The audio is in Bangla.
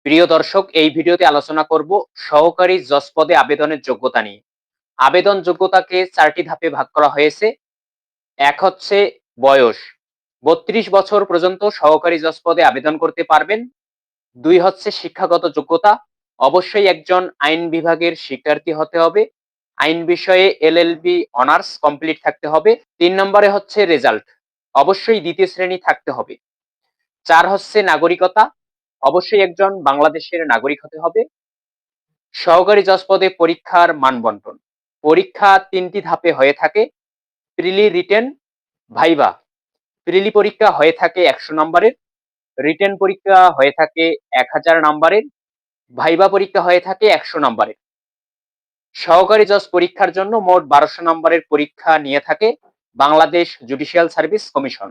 প্রিয় দর্শক, এই ভিডিওতে আলোচনা করব সহকারী জজ পদে আবেদনের যোগ্যতা নিয়ে। আবেদন যোগ্যতাকে 4টি ধাপে ভাগ করা হয়েছে। এক হচ্ছে বয়স, 32 বছর পর্যন্ত সহকারী জজ পদে আবেদন করতে পারবেন। 2 হচ্ছে শিক্ষাগত যোগ্যতা, অবশ্যই একজন আইন বিভাগের শিক্ষার্থী হতে হবে। আইন বিষয়ে এলএলবি অনার্স কমপ্লিট থাকতে হবে। 3 নম্বরে হচ্ছে রেজাল্ট, অবশ্যই দ্বিতীয় শ্রেণী থাকতে হবে। 4 হচ্ছে নাগরিকতা, অবশ্যই একজন বাংলাদেশের নাগরিক হতে হবে। সহকারী জজ পদে পরীক্ষার মানবন্টন, পরীক্ষা 3টি ধাপে হয়ে থাকে। প্রিলি, রিটেন, ভাইভা। প্রিলি পরীক্ষা হয়ে থাকে 100 নম্বরের, রিটেন পরীক্ষা হয়ে থাকে 1000 নম্বরের, ভাইভা পরীক্ষা হয়ে থাকে 100 নম্বরের। সহকারী জজ পরীক্ষার জন্য মোট 1200 নম্বরের পরীক্ষা নিয়ে থাকে বাংলাদেশ জুডিশিয়াল সার্ভিস কমিশন।